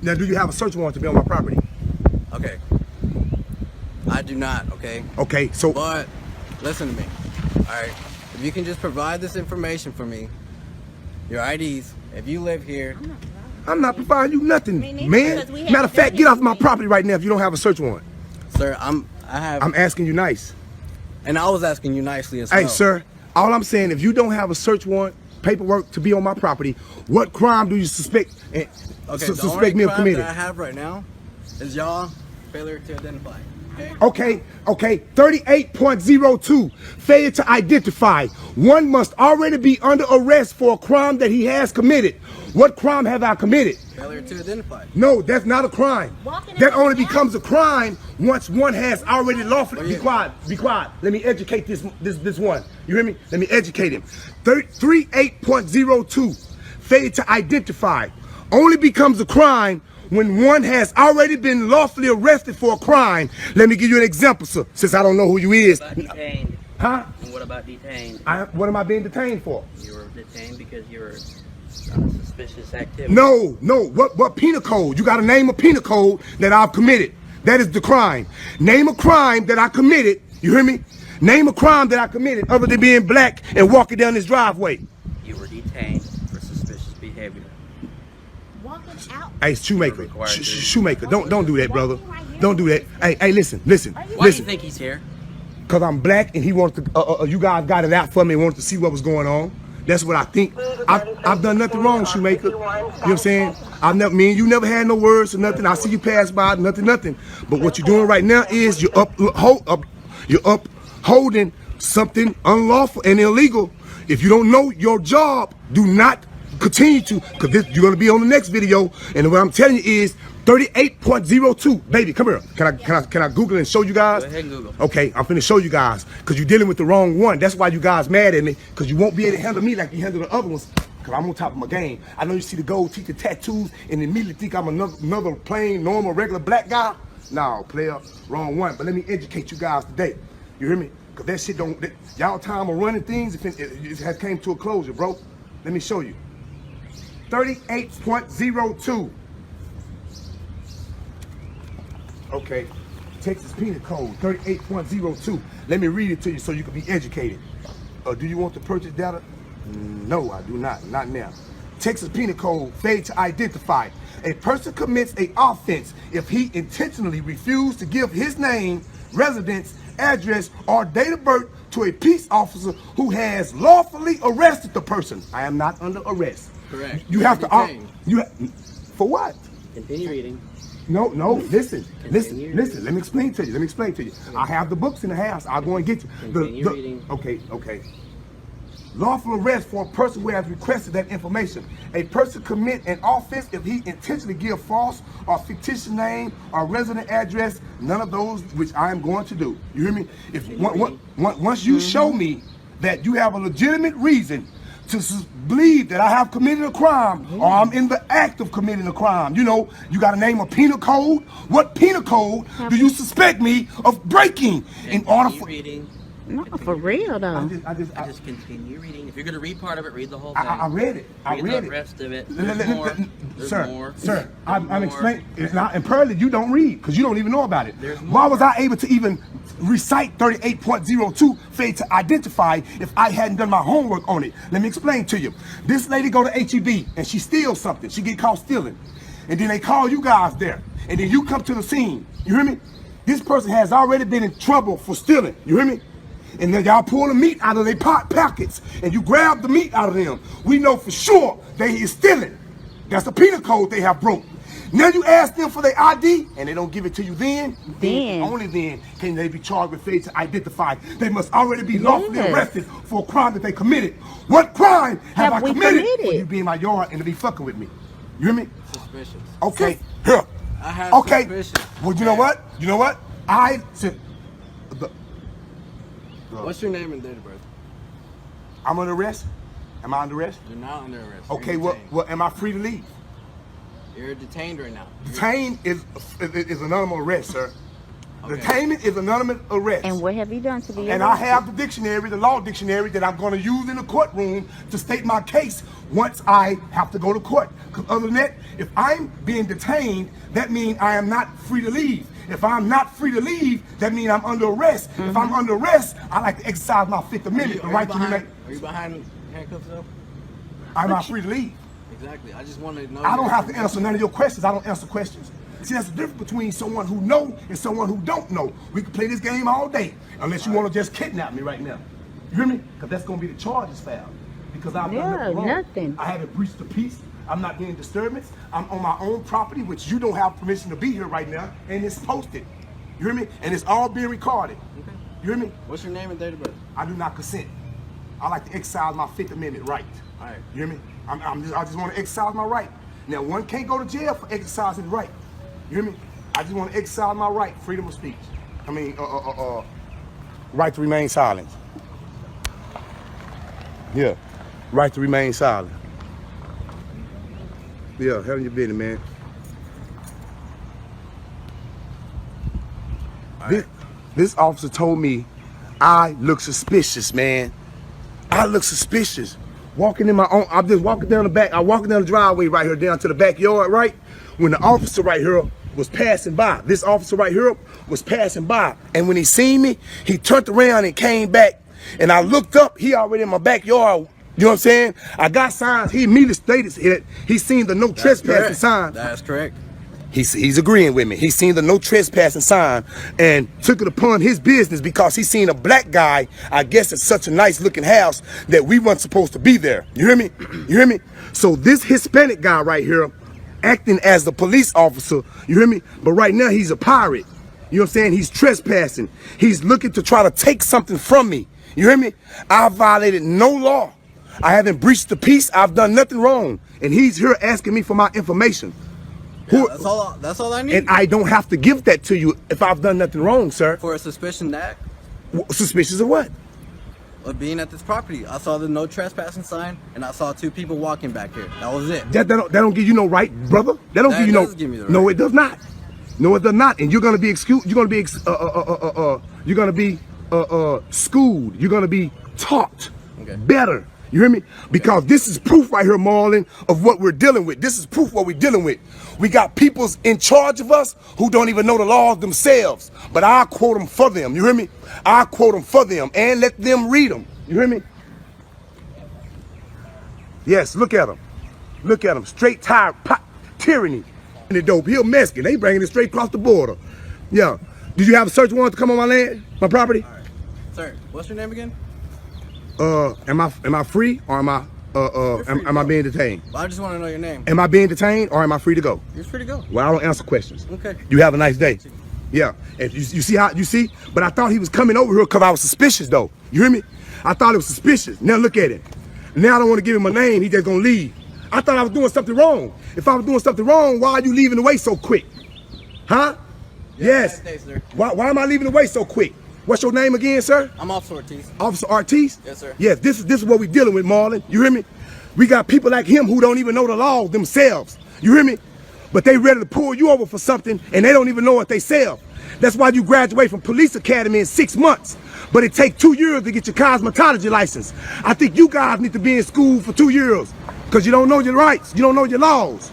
Now, do you have a search warrant to be on my property? Okay. I do not, okay? Okay, so... But, listen to me, alright? If you can just provide this information for me, your IDs, if you live here... I'm not providing you nothing, man. Matter of fact, get off my property right now if you don't have a search warrant. Sir, I'm asking you nice. And I was asking you nicely as well. Hey, sir, all I'm saying, if you don't have a search warrant, paperwork to be on my property, what crime do you suspect me of committing? The only crime that I have right now is y'all failure to identify. Okay, 38.02, failure to identify. One must already be under arrest for a crime that he has committed. What crime have I committed? Failure to identify. No, that's not a crime. That only becomes a crime once one has already lawfully... Be quiet. Let me educate this one. You hear me? Let me educate him. 38.02, failure to identify, only becomes a crime when one has already been lawfully arrested for a crime. Let me give you an example, sir, since I don't know who you is. What about detained? Huh? And what about detained? What am I being detained for? You were detained because you were suspicious activity. No. What penal code? You got to name a penal code that I've committed. That is the crime. Name a crime that I committed. You hear me? Name a crime that I committed other than being black and walking down this driveway. You were detained for suspicious behavior. Hey, Shoemaker. Shoemaker, don't do that, brother. Don't do that. Hey, listen. Why do you think he's here? Because I'm black and he wanted to, you guys got it out for me and wanted to see what was going on. That's what I think. I've done nothing wrong, Shoemaker. You know what I'm saying? Me and you never had no words or nothing. I see you pass by, nothing. But what you're doing right now is you're upholding something unlawful and illegal. If you don't know your job, do not continue to, because you're going to be on the next video. And what I'm telling you is 38.02. Baby, come here. Can I Google and show you guys? Go ahead and Google. Okay, I'm finna show you guys, because you're dealing with the wrong one. That's why you guys mad at me, because you won't be able to handle me like you handle the other ones, because I'm on top of my game. I know you see the gold teeth and tattoos and immediately think I'm another plain, normal, regular black guy. No, player, wrong one. But let me educate you guys today. You hear me? Because that shit don't, y'all time of running things, it has came to a closure, bro. Let me show you. 38.02. Okay, Texas Penal Code 38.02. Let me read it to you so you can be educated. Do you want to purchase data? No, I do not now. Texas Penal Code, failure to identify. A person commits an offense if he intentionally refused to give his name, residence, address, or date of birth to a peace officer who has lawfully arrested the person. I am not under arrest. Correct. You have to, for what? Continue reading. No, listen. Let me explain to you. I have the books in the house. I'll go and get you. Continue reading. Okay. Lawful arrest for a person who has requested that information. A person commit an offense if he intentionally give false or fictitious name or resident address, none of those which I am going to do. You hear me? Once you show me that you have a legitimate reason to believe that I have committed a crime or I'm in the act of committing a crime, you know, you got to name a penal code. What penal code do you suspect me of breaking in order for... reading. No, for real though. I just continue reading. If you're going to read part of it, read the whole thing. I read it. Read the rest of it. There's more. Sir, I'm explaining. It's not, and apparently you don't read because you don't even know about it. Why was I able to even recite 38.02 failure to identify if I hadn't done my homework on it? Let me explain to you. This lady go to HEB and she steals something. She get caught stealing. And then they call you guys there. And then you come to the scene. You hear me? This person has already been in trouble for stealing. You hear me? And then y'all pull the meat out of their pockets and you grab the meat out of them. We know for sure they is stealing. That's the penal code they have broke. Now you ask them for their ID and they don't give it to you then only then can they be charged with failure to identify. They must already be lawfully arrested for a crime that they committed. What crime have I committed for you be in my yard and to be fucking with me? You hear me? Suspicious. Okay, here. I have suspicious. Well, you know what? I said... What's your name and date of birth? I'm under arrest? Am I under arrest? You're not under arrest. Okay, well, am I free to leave? You're detained right now. Detained is an normal arrest, sir. Okay. Detainment is anonymous arrest. And what have you done to be And I arrested? have the dictionary, the law dictionary, that I'm going to use in the courtroom to state my case once I have to go to court. Because other than that, if I'm being detained, that means I am not free to leave. If I'm not free to leave, that means I'm under arrest. If I'm under arrest, I like to exercise my Fifth Amendment, the right to remain. Are you behind handcuffs though? I'm not free to leave. Exactly. I just wanted to know. I don't have to answer none of your questions. I don't answer questions. See, that's the difference between someone who know and someone who don't know. We can play this game all day, unless you want to just kidnap me right now. You hear me? Because that's going to be the charges filed. Because I've done nothing wrong. Nothing. I haven't breached the peace. I'm not being disturbance. I'm on my own property, which you don't have permission to be here right now, and it's posted. You hear me? And it's all being recorded. Okay. You hear me? What's your name and date of birth? I do not consent. I like to exercise my Fifth Amendment right. All right. You hear me? I just want to exercise my right. Now, one can't go to jail for exercising the right. You hear me? I just want to exercise my right, freedom of speech. I mean, right to remain silent. Yeah, right to remain silent. Yeah, handle your business, man. This officer told me I look suspicious, man. I look suspicious. Walking in my own, I'm just walking down the back. I'm walking down the driveway right here, down to the backyard, right? When the officer right here was passing by, this officer right here was passing by. And when he seen me, he turned around and came back. And I looked up, he already in my backyard. You know what I'm saying? I got signs. He immediately stated that he seen the no trespassing sign. That's correct. He's agreeing with me. He seen the no trespassing sign and took it upon his business because he seen a black guy, I guess it's such a nice looking house, that we weren't supposed to be there. You hear me? You hear me? So this Hispanic guy right here acting as the police officer, you hear me? But right now he's a pirate. You know what I'm saying? He's trespassing. He's looking to try to take something from me. You hear me? I violated no law. I haven't breached the peace. I've done nothing wrong. And he's here asking me for my information. Yeah, that's all I need. And I don't have to give that to you if I've done nothing wrong, sir. For a suspicion that? Suspicious of what? Of being at this property. I saw the no trespassing sign, and I saw 2 people walking back here. That was it. That don't give you no right, brother. That don't give you no. Give me the right. No, it does not. No, it does not. And you're gonna be excused. You're gonna be schooled. You're gonna be taught better. You hear me? Because this is proof right here, Marlon, of what we're dealing with. This is proof what we're dealing with. We got peoples in charge of us who don't even know the laws themselves. But I'll quote them for them. You hear me? I'll quote them for them and let them read them. You hear me? Yes, look at them. Look at them. Straight tyranny. And the dope. He'll Mexican. They bringing it straight across the border. Yeah. Did you have a search warrant to come on my land, my property? All right. Sir, what's your name again? Am I free or am I being detained? Well, I just want to know your name. Am I being detained or am I free to go? You're free to go. Well, I don't answer questions. Okay. You have a nice day. Yeah. If you see how you see, but I thought he was coming over here because I was suspicious though. You hear me? I thought it was suspicious. Now look at it. Now I don't want to give him a name. He just gonna leave. I thought I was doing something wrong. If I was doing something wrong, why are you leaving away so quick? Huh? Yes. Nice day, sir. Why am I leaving away so quick? What's your name again, sir? I'm Officer Ortiz. Officer Ortiz? Yes, sir. Yes, this is what we're dealing with, Marlon. You hear me? We got people like him who don't even know the law themselves. You hear me? But they ready to pull you over for something and they don't even know what they sell. That's why you graduate from police academy in 6 months. But it takes 2 years to get your cosmetology license. I think you guys need to be in school for 2 years because you don't know your rights. You don't know your laws.